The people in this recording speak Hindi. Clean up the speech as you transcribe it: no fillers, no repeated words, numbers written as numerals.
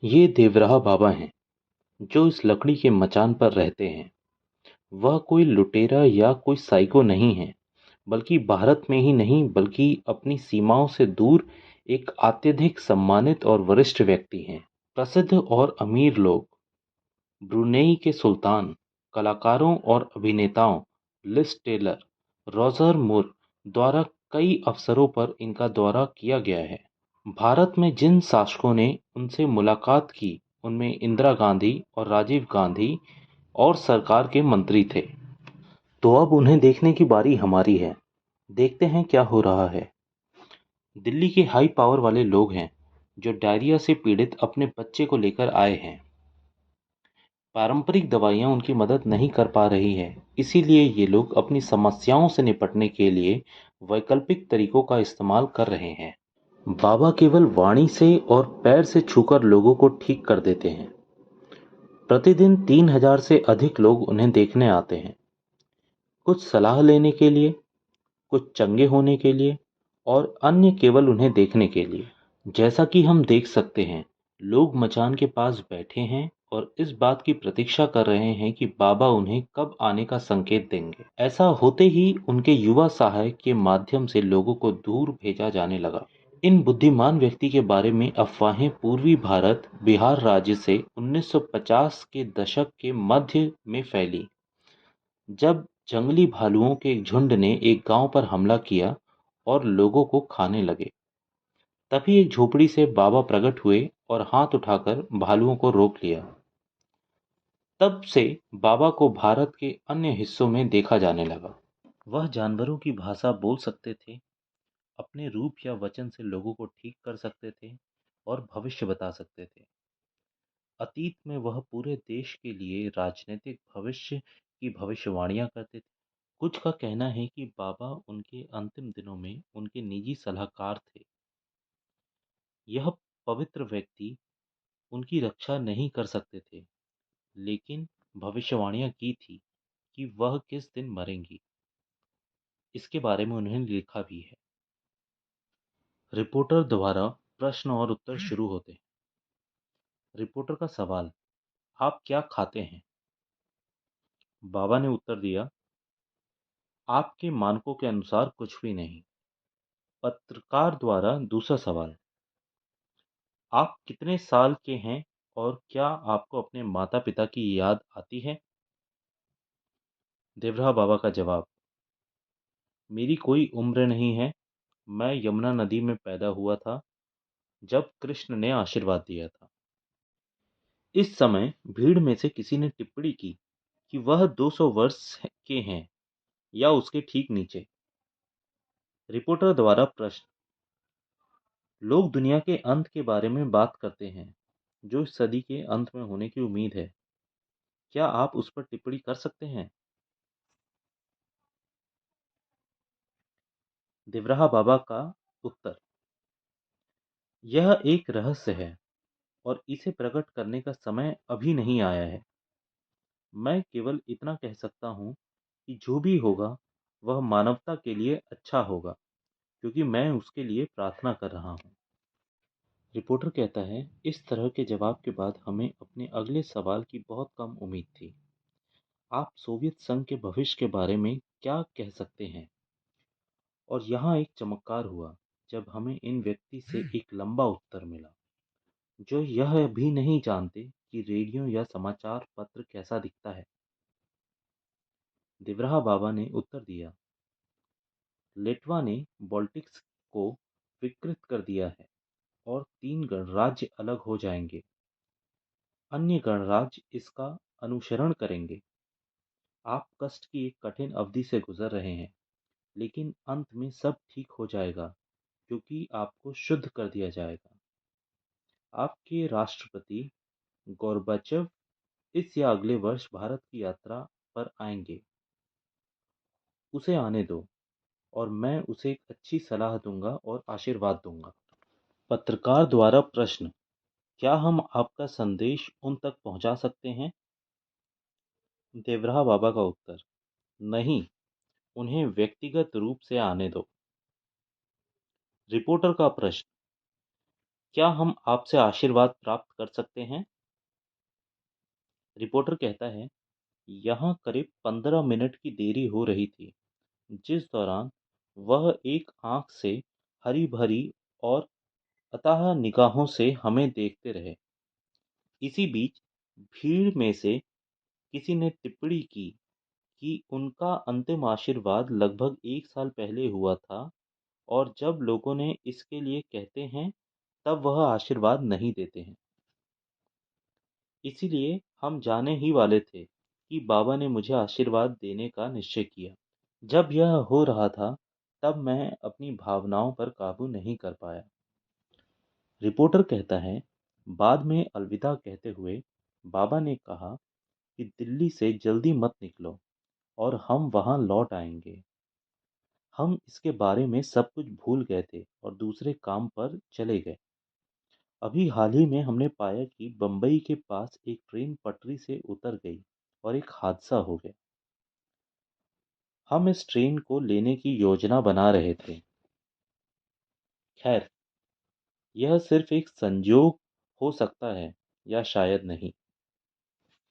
ये देवराह बाबा हैं, जो इस लकड़ी के मचान पर रहते हैं। वह कोई लुटेरा या कोई साइको नहीं है, बल्कि भारत में ही नहीं बल्कि अपनी सीमाओं से दूर एक अत्यधिक सम्मानित और वरिष्ठ व्यक्ति हैं। प्रसिद्ध और अमीर लोग, ब्रुनेई के सुल्तान, कलाकारों और अभिनेताओं लिज टेलर, रॉजर मूर द्वारा कई अवसरों पर इनका दौरा किया गया है। भारत में जिन शासकों ने उनसे मुलाकात की, उनमें इंदिरा गांधी और राजीव गांधी और सरकार के मंत्री थे। तो अब उन्हें देखने की बारी हमारी है। देखते हैं क्या हो रहा है। दिल्ली के हाई पावर वाले लोग हैं, जो डायरिया से पीड़ित अपने बच्चे को लेकर आए हैं। पारंपरिक दवाइयाँ उनकी मदद नहीं कर पा रही है, इसीलिए ये लोग अपनी समस्याओं से निपटने के लिए वैकल्पिक तरीकों का इस्तेमाल कर रहे हैं। बाबा केवल वाणी से और पैर से छूकर लोगों को ठीक कर देते हैं। प्रतिदिन 3,000 से अधिक लोग उन्हें देखने आते हैं, कुछ सलाह लेने के लिए, कुछ चंगे होने के लिए और अन्य केवल उन्हें देखने के लिए। जैसा कि हम देख सकते हैं, लोग मचान के पास बैठे हैं और इस बात की प्रतीक्षा कर रहे हैं कि बाबा उन्हें कब आने का संकेत देंगे। ऐसा होते ही उनके युवा सहायक के माध्यम से लोगों को दूर भेजा जाने लगा। इन बुद्धिमान व्यक्ति के बारे में अफवाहें पूर्वी भारत बिहार राज्य से 1950 के दशक के मध्य में फैली, जब जंगली भालुओं के एक झुंड ने एक गांव पर हमला किया और लोगों को खाने लगे। तभी एक झोपड़ी से बाबा प्रकट हुए और हाथ उठाकर भालुओं को रोक लिया। तब से बाबा को भारत के अन्य हिस्सों में देखा जाने लगा। वह जानवरों की भाषा बोल सकते थे, अपने रूप या वचन से लोगों को ठीक कर सकते थे और भविष्य बता सकते थे। अतीत में वह पूरे देश के लिए राजनीतिक भविष्य की भविष्यवाणियां करते थे। कुछ का कहना है कि बाबा उनके अंतिम दिनों में उनके निजी सलाहकार थे। यह पवित्र व्यक्ति उनकी रक्षा नहीं कर सकते थे, लेकिन भविष्यवाणियां की थी कि वह किस दिन मरेंगी। इसके बारे में उन्होंने लिखा भी है। रिपोर्टर द्वारा प्रश्न और उत्तर शुरू होते हैं। रिपोर्टर का सवाल, आप क्या खाते हैं? बाबा ने उत्तर दिया, आपके मानकों के अनुसार कुछ भी नहीं। पत्रकार द्वारा दूसरा सवाल, आप कितने साल के हैं और क्या आपको अपने माता पिता की याद आती है? देवरा बाबा का जवाब, मेरी कोई उम्र नहीं है। मैं यमुना नदी में पैदा हुआ था जब कृष्ण ने आशीर्वाद दिया था। इस समय भीड़ में से किसी ने टिप्पणी की कि वह 200 वर्ष के हैं या उसके ठीक नीचे। रिपोर्टर द्वारा प्रश्न, लोग दुनिया के अंत के बारे में बात करते हैं, जो इस सदी के अंत में होने की उम्मीद है। क्या आप उस पर टिप्पणी कर सकते हैं? देवराहा बाबा का उत्तर, यह एक रहस्य है और इसे प्रकट करने का समय अभी नहीं आया है। मैं केवल इतना कह सकता हूँ कि जो भी होगा वह मानवता के लिए अच्छा होगा, क्योंकि मैं उसके लिए प्रार्थना कर रहा हूँ। रिपोर्टर कहता है, इस तरह के जवाब के बाद हमें अपने अगले सवाल की बहुत कम उम्मीद थी। आप सोवियत संघ के भविष्य के बारे में क्या कह सकते हैं? और यहाँ एक चमत्कार हुआ जब हमें इन व्यक्ति से एक लंबा उत्तर मिला, जो यह भी नहीं जानते कि रेडियो या समाचार पत्र कैसा दिखता है। दिवराहा बाबा ने उत्तर दिया, लिटवा ने बाल्टिक्स को विकृत कर दिया है और 3 गणराज्य अलग हो जाएंगे। अन्य गणराज्य इसका अनुसरण करेंगे। आप कष्ट की एक कठिन अवधि से गुजर रहे हैं, लेकिन अंत में सब ठीक हो जाएगा, क्योंकि आपको शुद्ध कर दिया जाएगा। आपके राष्ट्रपति गोर्बाचेव इस या अगले वर्ष भारत की यात्रा पर आएंगे। उसे आने दो और मैं उसे एक अच्छी सलाह दूंगा और आशीर्वाद दूंगा। पत्रकार द्वारा प्रश्न, क्या हम आपका संदेश उन तक पहुंचा सकते हैं? देवराहा बाबा का उत्तर, नहीं, उन्हें व्यक्तिगत रूप से आने दो। रिपोर्टर का प्रश्न, क्या हम आपसे आशीर्वाद प्राप्त कर सकते हैं? रिपोर्टर कहता है, यहाँ करीब 15 मिनट की देरी हो रही थी, जिस दौरान वह एक आंख से हरी-भरी और अथाह निगाहों से हमें देखते रहे। इसी बीच भीड़ में से किसी ने टिप्पणी की कि उनका अंतिम आशीर्वाद लगभग 1 साल पहले हुआ था और जब लोगों ने इसके लिए कहते हैं, तब वह आशीर्वाद नहीं देते हैं। इसीलिए हम जाने ही वाले थे कि बाबा ने मुझे आशीर्वाद देने का निश्चय किया। जब यह हो रहा था, तब मैं अपनी भावनाओं पर काबू नहीं कर पाया। रिपोर्टर कहता है, बाद में अलविदा कहते हुए बाबा ने कहा कि दिल्ली से जल्दी मत निकलो और हम वहां लौट आएंगे। हम इसके बारे में सब कुछ भूल गए थे और दूसरे काम पर चले गए। अभी हाल ही में हमने पाया कि बम्बई के पास एक ट्रेन पटरी से उतर गई और एक हादसा हो गया। हम इस ट्रेन को लेने की योजना बना रहे थे। खैर, यह सिर्फ एक संयोग हो सकता है या शायद नहीं।